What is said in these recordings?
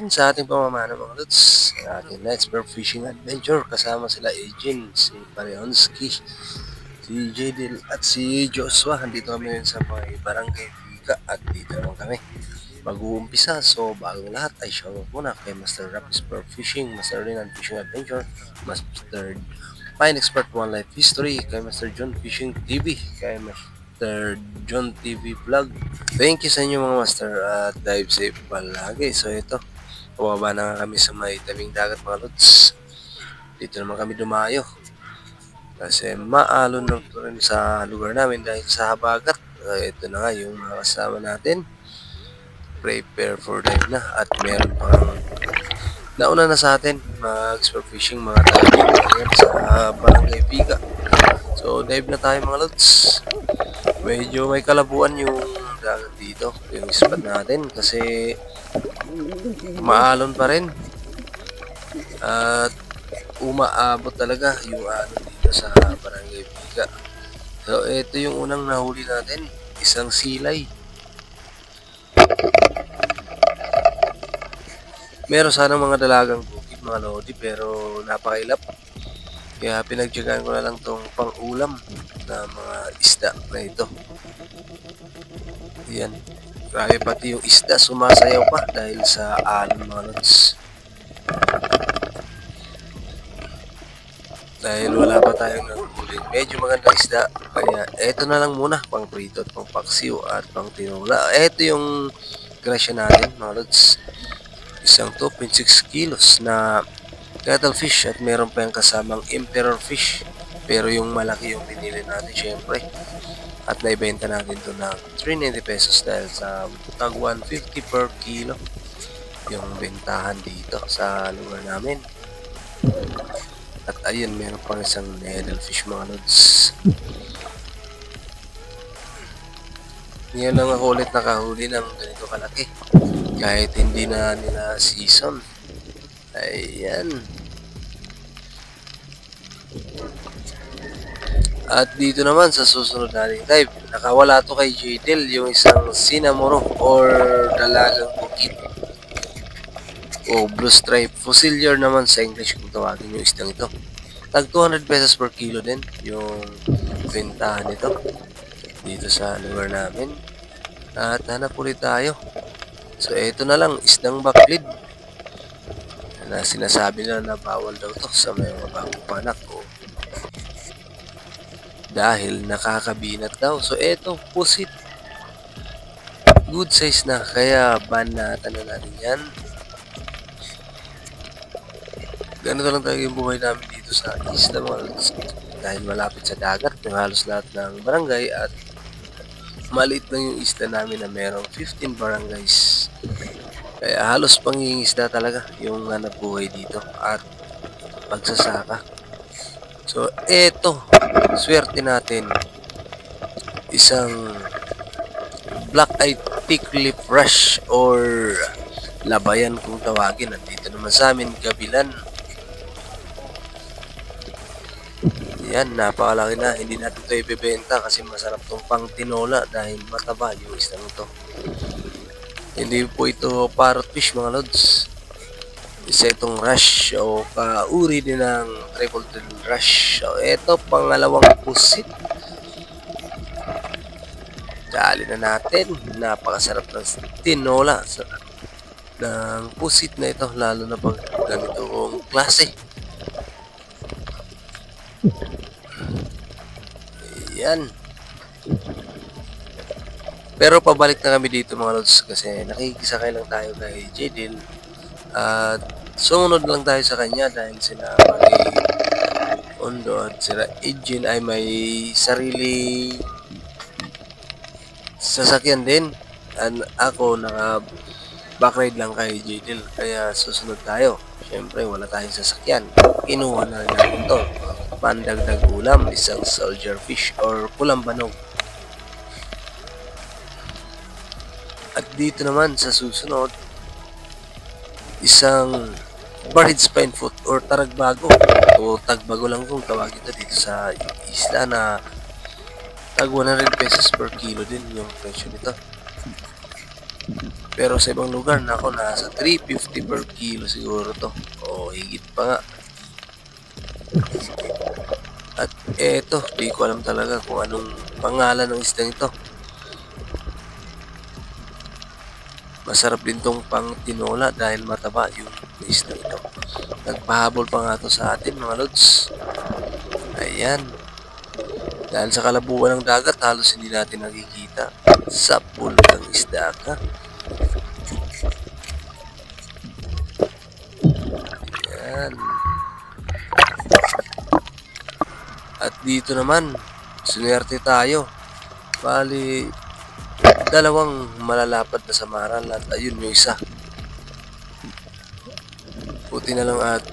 natin sa ating pamamana mga lods, sa ating Let's Bear Fishing Adventure kasama sila Eugene, si Parionski, si Jadil at si Joshua. Andito kami ngayon sa may Barangay Biga at dito naman kami mag-uumpisa. So bagong lahat ay shoutout muna kay Master Rapis Bear Fishing, Master Renan Fishing Adventure, Master Pine Expert One Life History, kay Master John Fishing TV, kay Master John TV Vlog. Thank you sa inyo mga master at dive safe palagi. So ito, bumaba na kami sa may tabing dagat mga lods. Dito naman kami dumayo kasi maalon na ito rin sa lugar namin dahil sa habagat. Ito na nga yung mga kasama natin. Prepare for dive na at meron pang nauna na sa atin mag-sport fishing mga tayo sa Barangay Biga. So dive na tayo mga lods. Medyo may kalabuan yung dagat dito, yung spot natin kasi maalon pa rin at umaabot talaga yung alon dito sa Barangay Biga. So ito yung unang nahuli natin, isang silay. Meron sana mga dalagang bukid mga lodi pero napakailap. Kaya pinagtyagaan ko na lang tong pang-ulam na mga isda na ito. Yan. Grabe pati yung isda sumasayaw pa dahil sa alon mga lods. Dahil wala pa tayong nahuhuli. Medyo magandang isda. Kaya eto na lang muna pang prito at pang paksiw at pang tinola. Eto yung grasya natin mga lods. Isang 2.6 kilos na cuttlefish at meron pa yung kasamang emperor fish. Pero yung malaki yung pinili natin syempre. At naibenta natin ito ng 390 pesos dahil sa tag 150 per kilo yung bentahan dito sa lugar namin. At ayun, meron pang isang needlefish mga lods. Ngayon lang ako ulit nakahuli ng ganito kalaki. Kahit hindi na nila season. Ayan. At dito naman sa susunod nating dive, nakawala to kay Jadil, yung isang sinamuro or dalagang bukid o blue stripe fusilier naman sa English kung tawagin yung isdang ito. Tag 200 pesos per kilo din yung bentahan nito dito sa lugar namin. At hanap ulit tayo. So ito na lang, isdang baklid na sinasabi na bawal daw to sa mga bagong panak o dahil nakakabinat daw. So eto, pusit. Good size na, kaya banatan na natin yan. Ganito lang tayo yung buhay namin dito sa isla mga lods. Dahil malapit sa dagat, yung halos lahat ng barangay at maliit lang yung isla namin na merong 15 barangays. Kaya halos pangingisda talaga yung hanap buhay dito at pagsasaka. So eto, swerte natin, isang black-eyed tick-lip rush or labayan kung tawagin. Nandito naman sa amin, Gabilan. Yan, napakalaki na. Hindi natin ito ibebenta kasi masarap itong pang tinola dahil mataba yung isang ito. Hindi po ito parrot fish mga lods. Isa itong rush o kauri din ng triple tail rush. So ito, pangalawang pusit. Dali na natin. Napakasarap ng tinola ng pusit na ito, lalo na pag ganitong klase. Yan. Pero pabalik na kami dito mga lods kasi nakikisakay lang tayo kay Jadil. At sumunod lang tayo sa kanya dahil sila Ondo at sila Eugene ay may sarili sasakyan din. And ako naka backride lang kay Jadil kaya susunod tayo. Siyempre wala tayong sasakyan. Kinuha na rin natin ito. Pandagdag ulam, isang soldier fish or pulang banog. At dito naman sa susunod, isang barred spine foot or taragbago o tagbago lang kung tawagin ito dito sa isla na tag 100 pesos per kilo din yung presyo nito. Pero sa ibang lugar, nako, nasa 350 per kilo siguro to. O higit pa nga. At eto, di ko alam talaga kung anong pangalan ng isdang ito. Masarap din tong pang tinola dahil mataba yung isdang ito. Nagpahabol pa nga to sa atin mga lods. Ayan. Dahil sa kalabuan ng dagat, halos hindi natin nakikita. Sa pulgang isda ka. Ayan. At dito naman, sinuwerte tayo. Bali, dalawang malalapad na samaran at ayun yung isa. Buti na lang at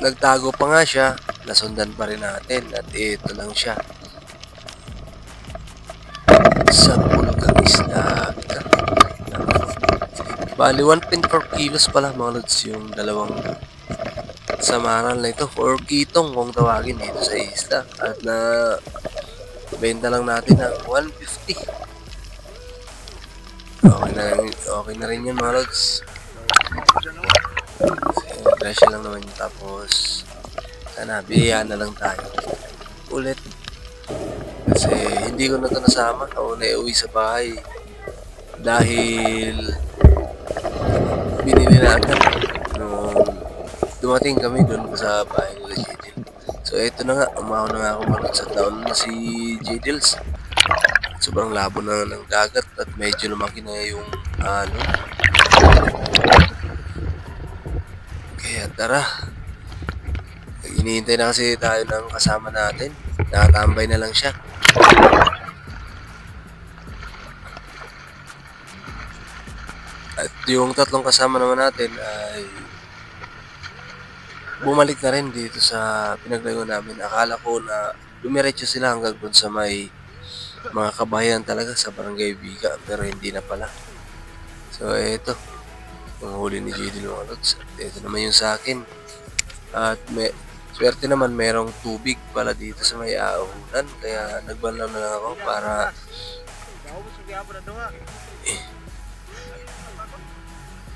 nagtago pa nga siya, nasundan pa rin natin at ito lang siya. Sa pulgang isda. Bali, 1.4 kilos pala mga lods yung dalawang samaran na ito, or kitong kung tawagin dito sa isla, at na benta lang natin ng 150. Okay na rin yun mga lods. Presyo lang naman yun, tapos sana biyayaan na lang tayo ulit kasi hindi ko na ito nasama o naiuwi sa bahay dahil binili na agad nung dumating kami doon sa bahay nila J-Dill. So eto na nga, umahon na nga ako manood sa down na si J-Dills. Sobrang labo na ng dagat at medyo lumaki na yung ano. Kaya tara, hinihintay na kasi tayo ng kasama natin. Nakatambay na lang siya. At yung tatlong kasama naman natin ay bumalik na rin dito sa pinaglayo namin. Akala ko na dumiretso sila hanggang dun sa may mga kabayan talaga sa Barangay Biga, pero hindi na pala. So eto, yung huli ni J-Dill mga lods. Ito naman yung sa akin. At swerte naman merong tubig pala dito sa may ahunan, kaya nagbanlaw na lang ako para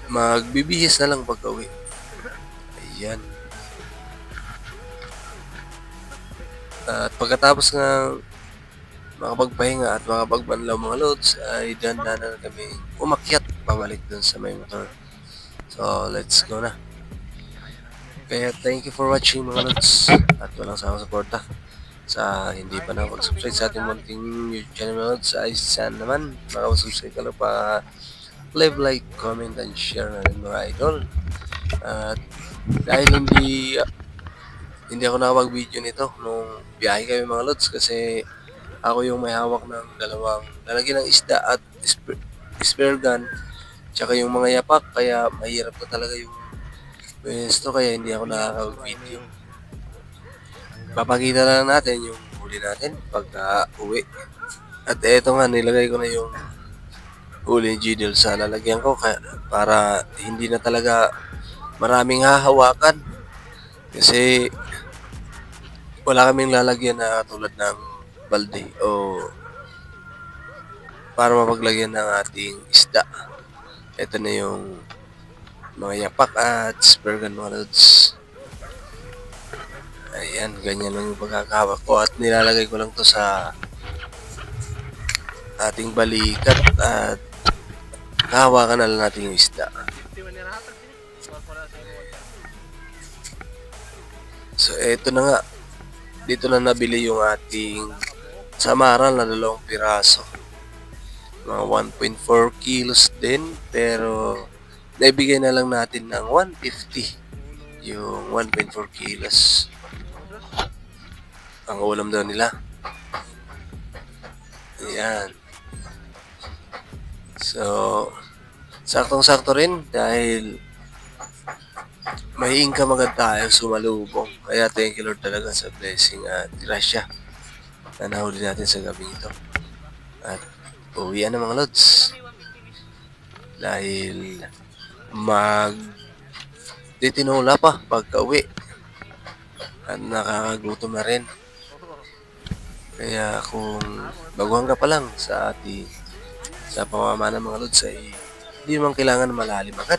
magbibihis na lang pagka-uwi. Ayan. At pagkatapos ng makapagpahinga at makapagbanlaw mga loads, ay dandan na kami umakyat pabalik dun sa may motor. So let's go na. Kaya thank you for watching mga loads, at walang sawang suporta. Sa hindi pa nakapag-subscribe sa ating munting YouTube channel mga loads, ay sana naman makapag-subscribe ka lang pa, leave like, comment, and share na rin mga idol. At dahil hindi ako nakapag-video nito nung biyahe kami mga lods, kasi ako yung may hawak ng dalawang lalagyan ng isda at spear gun, tsaka yung mga yapak, kaya mahirap na talaga yung pwesto, kaya hindi ako nakakapag-video. Papakita lang natin yung huli natin pagka uwi. At eto nga, nilagay ko na yung huli ni J-Dill sa lalagyan ko para hindi na talaga maraming hahawakan, kasi wala kaming lalagyan na tulad ng balde o para mapaglagyan ng ating isda. Ito na yung mga yapak at spear gun mga lods. Ayan, ganyan lang yung pagkakahawak ko, at nilalagay ko lang to sa ating balikat at hahawakan na lang natin yung isda. So eto na nga, dito na nabili yung ating samaran na 2 piraso. Mga 1.4 kilos din, pero naibigay na lang natin ng 150 yung 1.4 kilos. Ang ulam daw nila. Ayan. So, saktong-sakto rin dahil may income agad tayo sumalubong. Kaya thank you Lord talaga sa blessing at grasya na nahuli natin sa gabi ito. At uwian na mga lods. Dahil titinola pa pagka uwi. At nakakagutom na rin. Kaya kung baguhan ka pa lang sa pamamana ng mga lods, ay Hindi naman kailangan malalim agad.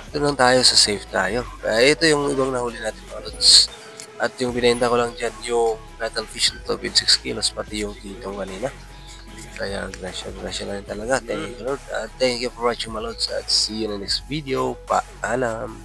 Ito lang tayo sa safe tayo. Kaya ito yung ibang nahuli natin mga lods. At yung binenta ko lang dyan, yung cuttlefish na to with 6 kilos, pati yung kitong kanina. Kaya grasya na rin talaga. Thank you Lord. Thank you for watching mga lods. At see you in the next video. Paalam.